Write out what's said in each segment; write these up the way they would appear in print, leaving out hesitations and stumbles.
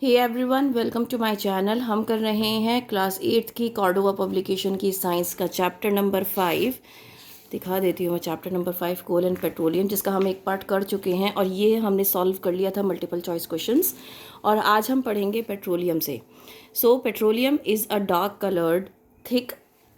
Hey everyone, welcome to my channel. हम कर रहे हैं क्लास 8th की कॉर्डोवा पब्लिकेशन की साइंस का चैप्टर नंबर 5। दिखा देती हूँ मैं chapter number 5 coal and petroleum, जिसका हम एक पार्ट कर चुके हैं और ये हमने सॉल्व कर लिया था मल्टीपल चॉइस क्वेश्चंस। और आज हम पढ़ेंगे पेट्रोलियम से। So petroleum is a dark coloured thick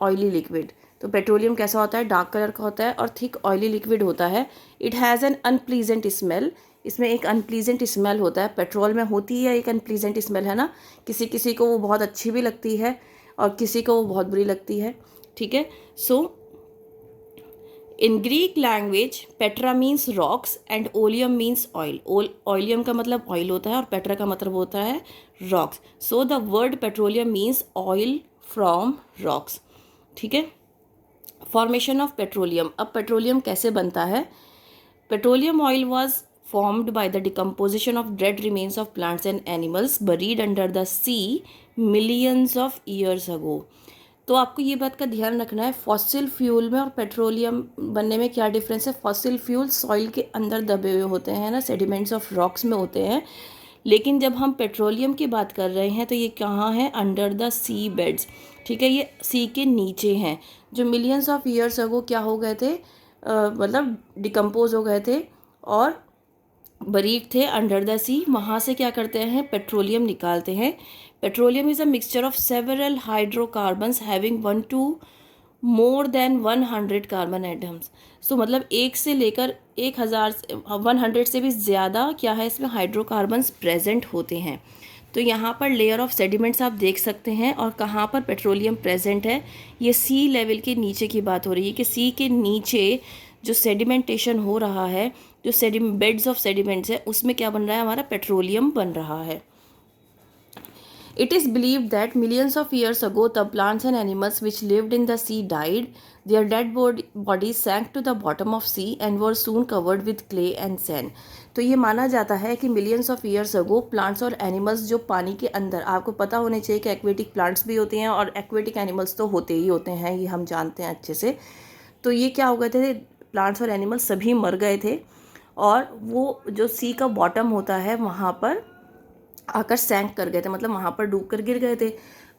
oily liquid. तो पेट्रोलियम कैसा होता है? डार्क कलर का होता है और थिक ऑयली लिक्विड होता है। It has an unpleasant smell. इसमें एक अनप्लीजेंट स्मेल होता है। पेट्रोल में होती है एक अनप्लीजेंट स्मेल, है ना। किसी किसी को वो बहुत अच्छी भी लगती है और किसी को वो बहुत बुरी लगती है। ठीक है। So in Greek language petra means rocks and oleum means oil. Oleum का मतलब ऑयल होता है और पेट्रा का मतलब होता है rocks. So the word petroleum means oil from rocks. ठीक है। Formation of petroleum. अब पेट्रोलियम कैसे बनता है? Petroleum oil was formed by the decomposition of dead remains of plants and animals buried under the sea millions of years ago। तो आपको ये बात का ध्यान रखना है, फॉसिल फ्यूल में और पेट्रोलियम बनने में क्या डिफरेंस है। फॉसिल फ्यूल सॉइल के अंदर दबे हुए होते हैं ना, सेडिमेंट्स ऑफ रॉक्स में होते हैं। लेकिन जब हम पेट्रोलियम की बात कर रहे हैं तो ये कहाँ है? Under the sea beds. ठीक है, ये सी के नीचे हैं, जो मिलियंस ऑफ ईयर्स अगो क्या हो गए थे, मतलब डिकम्पोज हो गए थे और बरीड थे अंडर द सी। वहाँ से क्या करते हैं? पेट्रोलियम निकालते हैं। Petroleum is a mixture of several hydrocarbons having 1 to more than 100 carbon atoms. So मतलब एक से लेकर 1000 100 से भी ज़्यादा क्या है इसमें हाइड्रोकार्बन्स प्रेजेंट होते हैं। तो यहाँ पर लेयर ऑफ सेडिमेंट्स आप देख सकते हैं। और कहाँ पर पेट्रोलियम प्रेजेंट है? ये सी लेवल के नीचे की बात हो रही है कि सी के नीचे जो सेडिमेंटेशन हो रहा है, जो बेड्स ऑफ सेडिमेंट्स है, उसमें क्या बन रहा है? हमारा पेट्रोलियम बन रहा है। It is believed that millions of years ago the plants and animals which lived in the sea died. Their dead bodies sank to the bottom of sea and were soon covered with clay and sand. तो ये माना जाता है कि millions of years ago plants और animals जो पानी के अंदर, आपको पता होने चाहिए कि एक्वेटिक प्लांट्स भी होते हैं और एक्वेटिक एनिमल्स तो होते ही होते हैं, ये हम जानते हैं अच्छे से। तो ये क्या हो गए थे? प्लांट्स और एनिमल्स सभी मर गए थे और वो जो सी का बॉटम होता है वहाँ पर आकर सैंक कर गए थे, मतलब वहाँ पर डूब कर गिर गए थे।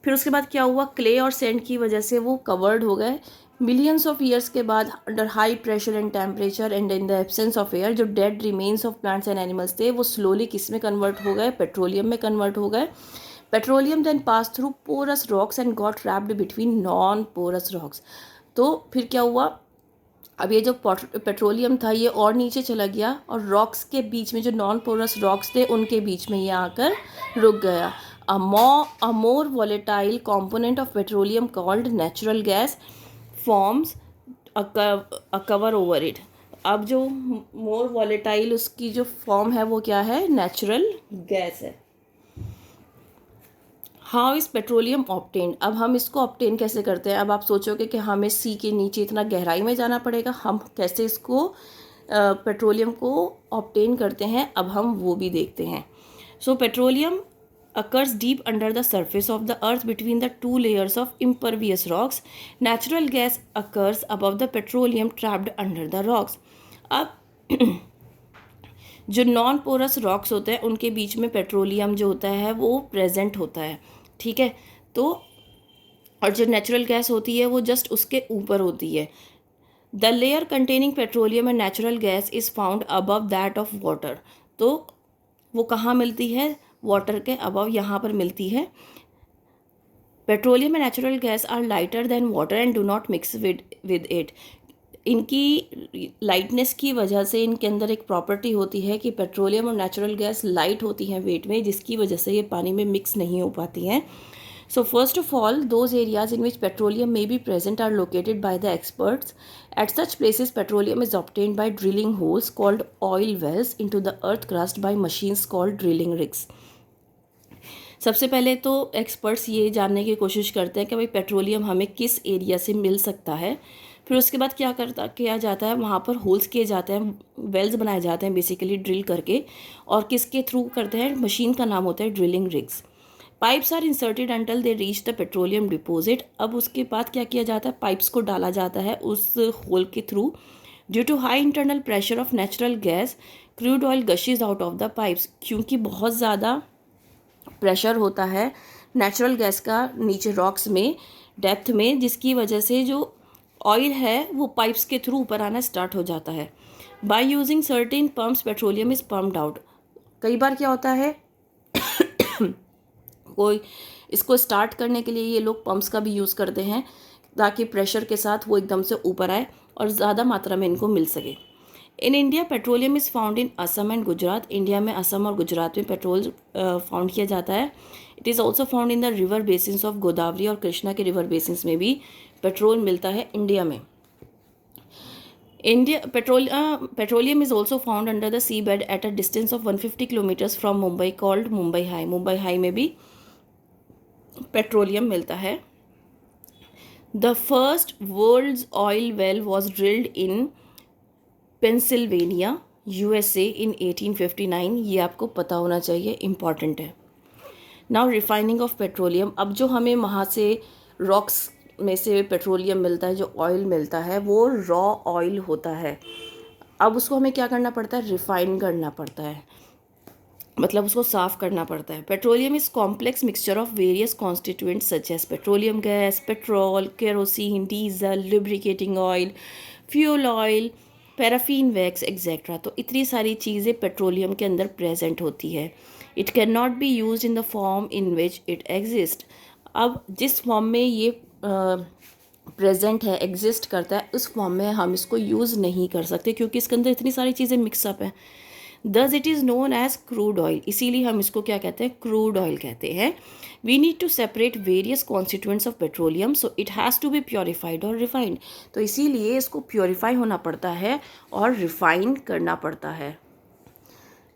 फिर उसके बाद क्या हुआ? क्ले और सैंड की वजह से वो कवर्ड हो गए। मिलियंस ऑफ ईयर्स के बाद under high pressure and temperature and in the absence of air, जो dead remains of plants and animals थे वो स्लोली किस में कन्वर्ट हो गए? पेट्रोलियम में कन्वर्ट हो गए। Petroleum then pass through porous rocks and got trapped between non porous rocks. तो फिर क्या हुआ? अब ये जो पेट्रोलियम था ये और नीचे चला गया और रॉक्स के बीच में जो नॉन पोरस रॉक्स थे उनके बीच में ये आकर रुक गया। A more volatile component of petroleum called natural gas forms a cover over it. अब जो मोर वॉलेटाइल उसकी जो फॉर्म है वो क्या है? नेचुरल गैस है। How is petroleum obtained? अब हम इसको ऑब्टेन कैसे करते हैं? अब आप सोचोगे कि हमें सी के नीचे इतना गहराई में जाना पड़ेगा, हम कैसे इसको पेट्रोलियम को ऑब्टेन करते हैं, अब हम वो भी देखते हैं। सो petroleum occurs deep under the surface of the earth between the two layers of impervious rocks. Natural gas occurs above the petroleum trapped under the rocks. अब जो नॉन पोरस रॉक्स होते हैं उनके बीच में पेट्रोलियम जो होता है वो प्रेजेंट होता है। ठीक है। तो और जो नेचुरल गैस होती है वो जस्ट उसके ऊपर होती है। The layer containing petroleum and natural gas is found above that of water. तो वो कहाँ मिलती है? वाटर के अबव यहाँ पर मिलती है। Petroleum and natural gas are lighter than water and do not mix with it. इनकी लाइटनेस की वजह से इनके अंदर एक प्रॉपर्टी होती है कि पेट्रोलियम और नेचुरल गैस लाइट होती हैं वेट में, जिसकी वजह से ये पानी में मिक्स नहीं हो पाती हैं। So first of all, those areas in which petroleum may be present are located by the experts. At such places, petroleum is obtained by drilling holes called oil wells into the earth crust by machines called drilling rigs. सबसे पहले तो experts ये जानने की कोशिश करते हैं कि भाई पेट्रोलियम हमें किस एरिया से मिल सकता है। फिर उसके बाद किया जाता है, वहाँ पर होल्स किए जाते हैं, वेल्स बनाए जाते हैं बेसिकली ड्रिल करके। और किसके थ्रू करते हैं? मशीन का नाम होता है drilling rigs. Pipes are inserted until they reach the petroleum deposit. अब उसके बाद क्या किया जाता है? पाइप्स को डाला जाता है उस होल के through. Due to high internal pressure of natural gas crude oil gushes out of the pipes. क्योंकि बहुत ज़्यादा प्रेशर होता है नेचुरल गैस का नीचे रॉक्स में डेप्थ में, जिसकी वजह से जो ऑयल है वो पाइप्स के थ्रू ऊपर आना स्टार्ट हो जाता है। By using certain pumps petroleum is pumped out. कई बार क्या होता है कोई इसको स्टार्ट करने के लिए ये लोग पंप्स का भी यूज़ करते हैं ताकि प्रेशर के साथ वो एकदम से ऊपर आए और ज़्यादा मात्रा में इनको मिल सके। In India petroleum is found in Assam and Gujarat. India में असम और गुजरात में पेट्रोल फाउंड किया जाता है। It is also found in the river basins of Godavari और कृष्णा के रिवर बेसिन्स में भी पेट्रोल मिलता है इंडिया में। India petroleum is also found under the seabed at a distance of 150 kilometers from Mumbai called Mumbai High. Mumbai High में भी petroleum मिलता है। The first world's oil well was drilled in Pennsylvania USA in 1859। ये आपको पता होना चाहिए, important है। Now refining of petroleum. अब जो हमें वहाँ से रॉक्स में से पेट्रोलियम मिलता है, जो ऑयल मिलता है वो रॉ ऑयल होता है। अब उसको हमें क्या करना पड़ता है, रिफाइन करना पड़ता है, मतलब उसको साफ़ करना पड़ता है। Petroleum is complex mixture of various constituents such as petroleum gas, petrol, kerosene, diesel, lubricating oil, fuel oil, paraffin wax etcetera. तो इतनी सारी चीज़ें पेट्रोलियम के अंदर प्रेजेंट होती है। It can not be use in the form in which it exist. अब जिस फॉर्म में ये प्रेजेंट है, एग्जिस्ट करता है, उस फॉर्म में हम इसको यूज़ नहीं कर सकते क्योंकि इसके अंदर इतनी सारी चीज़ें मिक्सअप हैं। Thus it is known as crude oil. इसीलिए हम इसको क्या कहते हैं, क्रूड ऑयल कहते हैं। We need to separate various constituents of petroleum so it has to be purified और रिफाइंड। तो इसीलिए इसको प्योरीफाई होना पड़ता है और रिफाइन करना पड़ता है।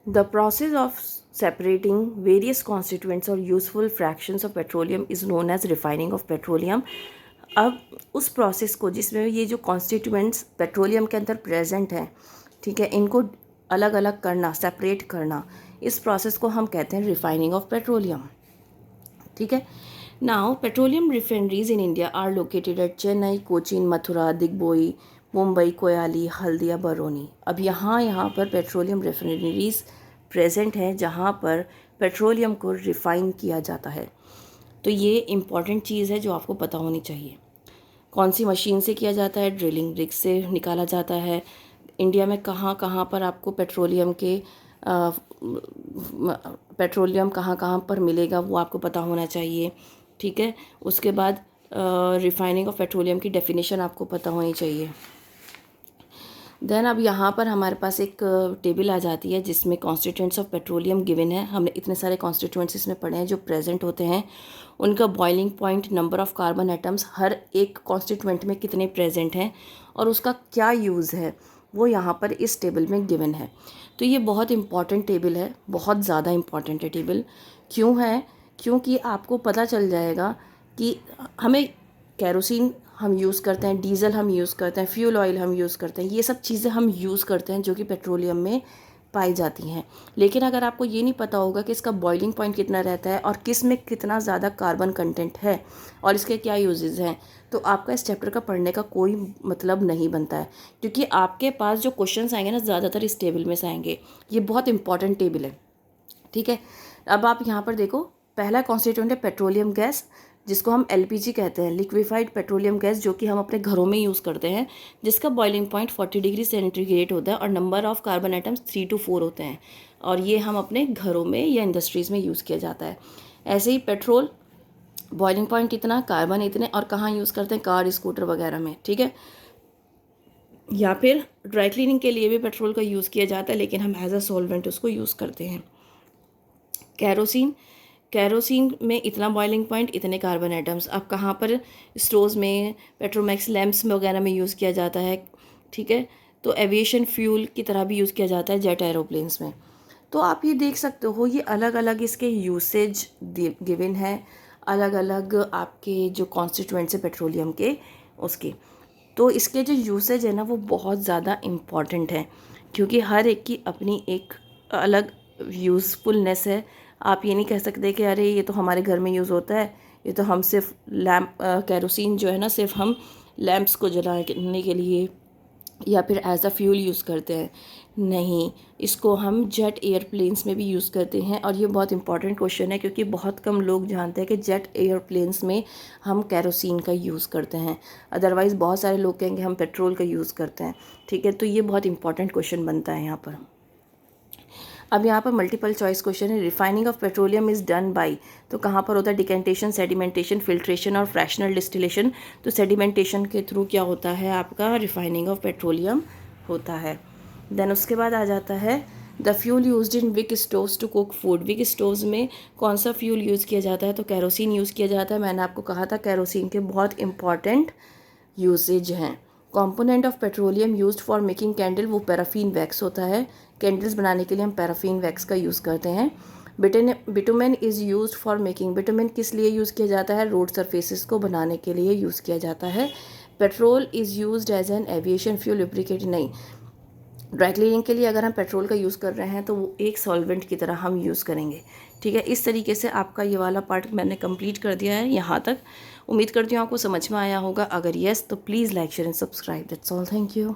The process of separating various constituents or useful fractions of petroleum is known as refining of petroleum। अब उस प्रोसेस को जिसमें ये जो कॉन्स्टिट्यूएंट्स पेट्रोलियम के अंदर प्रेजेंट हैं, ठीक है, इनको अलग अलग करना, सेपरेट करना, इस प्रोसेस को हम कहते हैं रिफाइनिंग ऑफ पेट्रोलियम। ठीक है। Now petroleum refineries in India are located at Chennai, Cochin, Mathura, Digboi, Mumbai, Koyali, Haldia, Barauni. अब यहाँ पर पेट्रोलियम रिफाइनरीज प्रेजेंट है जहाँ पर पेट्रोलियम को रिफ़ाइन किया जाता है। तो ये इम्पॉर्टेंट चीज़ है जो आपको पता होनी चाहिए। कौन सी मशीन से किया जाता है, ड्रिलिंग रिग से निकाला जाता है। इंडिया में कहाँ कहाँ पर आपको पेट्रोलियम कहाँ कहाँ पर मिलेगा वो आपको पता होना चाहिए। ठीक है। उसके बाद रिफाइनिंग ऑफ पेट्रोलियम की डेफिनेशन आपको पता होनी चाहिए। देन अब यहाँ पर हमारे पास एक टेबल आ जाती है जिसमें कॉन्स्टिट्यूएंट्स ऑफ पेट्रोलियम गिवन है। हमने इतने सारे कॉन्स्टिट्यूएंट्स इसमें पढ़े हैं जो प्रेजेंट होते हैं, उनका boiling point, number of carbon atoms, हर एक कॉन्स्टिट्यूएंट में कितने प्रेजेंट हैं और उसका क्या यूज़ है, वो यहाँ पर इस टेबल में गिवन है। तो ये बहुत इंपॉर्टेंट टेबल है, बहुत ज़्यादा इंपॉर्टेंट है टेबल। क्यों है? क्योंकि आपको पता चल जाएगा कि हमें केरोसिन हम यूज़ करते हैं, डीजल हम यूज़ करते हैं, फ्यूल ऑयल हम यूज़ करते हैं, ये सब चीज़ें हम यूज़ करते हैं जो कि पेट्रोलियम में पाई जाती हैं। लेकिन अगर आपको ये नहीं पता होगा कि इसका बॉइलिंग पॉइंट कितना रहता है और किस में कितना ज़्यादा कार्बन कंटेंट है और इसके क्या यूजेस हैं, तो आपका इस चैप्टर का पढ़ने का कोई मतलब नहीं बनता है। क्योंकि आपके पास जो क्वेश्चंस आएंगे ना, ज़्यादातर इस टेबल में से आएंगे। ये बहुत इंपॉर्टेंट टेबल है। ठीक है। अब आप यहाँ पर देखो, पहला कॉन्स्टिट्यूएंट है पेट्रोलियम गैस, जिसको हम LPG कहते हैं, लिक्विफाइड पेट्रोलियम गैस, जो कि हम अपने घरों में यूज़ करते हैं, जिसका बॉइलिंग पॉइंट 40 डिग्री सेंटीग्रेड होता है और number of carbon atoms 3 to 4 होते हैं, और ये हम अपने घरों में या इंडस्ट्रीज़ में यूज़ किया जाता है। ऐसे ही पेट्रोल, बॉइलिंग पॉइंट इतना, कार्बन इतने, और कहाँ यूज़ करते हैं, कार, स्कूटर वगैरह में। ठीक है। या फिर ड्राई क्लीनिंग के लिए भी पेट्रोल का यूज़ किया जाता है, लेकिन हम एज अ सॉल्वेंट उसको यूज़ करते हैं। कैरोसिन में इतना बॉइलिंग पॉइंट, इतने कार्बन एटम्स। अब कहाँ पर, स्टोव्स में, पेट्रोमैक्स लैंप्स में वगैरह में यूज़ किया जाता है। ठीक है। तो एविएशन फ्यूल की तरह भी यूज़ किया जाता है जेट एरोप्लेन्स में। तो आप ये देख सकते हो, ये अलग अलग इसके यूसेज गिवन है, अलग अलग आपके जो कॉन्स्टिट्यूएंट्स है पेट्रोलियम के, उसके। तो इसके जो यूसेज है ना, वो बहुत ज़्यादा इम्पॉर्टेंट है, क्योंकि हर एक की अपनी एक अलग यूज़फुलनेस है। आप ये नहीं कह सकते कि अरे ये तो हमारे घर में यूज़ होता है, ये तो हम सिर्फ लैम्प, कैरोसिन जो है ना, सिर्फ हम लैम्प्स को जलाने के लिए या फिर एज अ फ्यूल यूज़ करते हैं। नहीं, इसको हम जेट एयरप्लेन्स में भी यूज़ करते हैं और ये बहुत इंपॉर्टेंट क्वेश्चन है क्योंकि बहुत कम लोग जानते हैं कि जेट एयरप्लेन्स में हम केरोसिन का यूज़ करते हैं। अदरवाइज़ बहुत सारे लोग कहेंगे हम पेट्रोल का यूज़ करते हैं। ठीक है, तो ये बहुत इंपॉर्टेंट क्वेश्चन बनता है यहाँ पर। अब यहाँ पर मल्टीपल चॉइस क्वेश्चन है, refining of petroleum is done by, तो कहाँ पर होता है, डिकेंटेशन, सेडिमेंटेशन, फिल्ट्रेशन और फ्रैक्शनल डिस्टिलेशन। तो सेडिमेंटेशन के थ्रू क्या होता है, आपका रिफाइनिंग ऑफ पेट्रोलियम होता है। देन उसके बाद आ जाता है the fuel used in wick stoves to cook food. Wick stoves में कौन सा फ्यूल यूज़ किया जाता है, तो कैरोसिन यूज़ किया जाता है। मैंने आपको कहा था कैरोसिन के बहुत इंपॉर्टेंट यूसेज हैं। Component of petroleum used for making candle, वो पैराफिन वैक्स होता है। कैंडल्स बनाने के लिए हम पैराफिन वैक्स का यूज़ करते हैं। Bitumen is used for making, bitumen किस लिए यूज़ किया जाता है, रोड सरफेसेस को बनाने के लिए यूज़ किया जाता है। Petrol is used as an aviation fuel lubricate, नहीं, ड्राई क्लीनिंग के लिए अगर हम पेट्रोल का यूज़ कर रहे हैं तो वो एक सॉल्वेंट की तरह हम यूज़ करेंगे। ठीक है, इस तरीके से आपका ये वाला पार्ट मैंने कंप्लीट कर दिया है यहाँ तक। उम्मीद करती हूँ आपको समझ में आया होगा। अगर येस तो please like share and subscribe. That's all, thank you.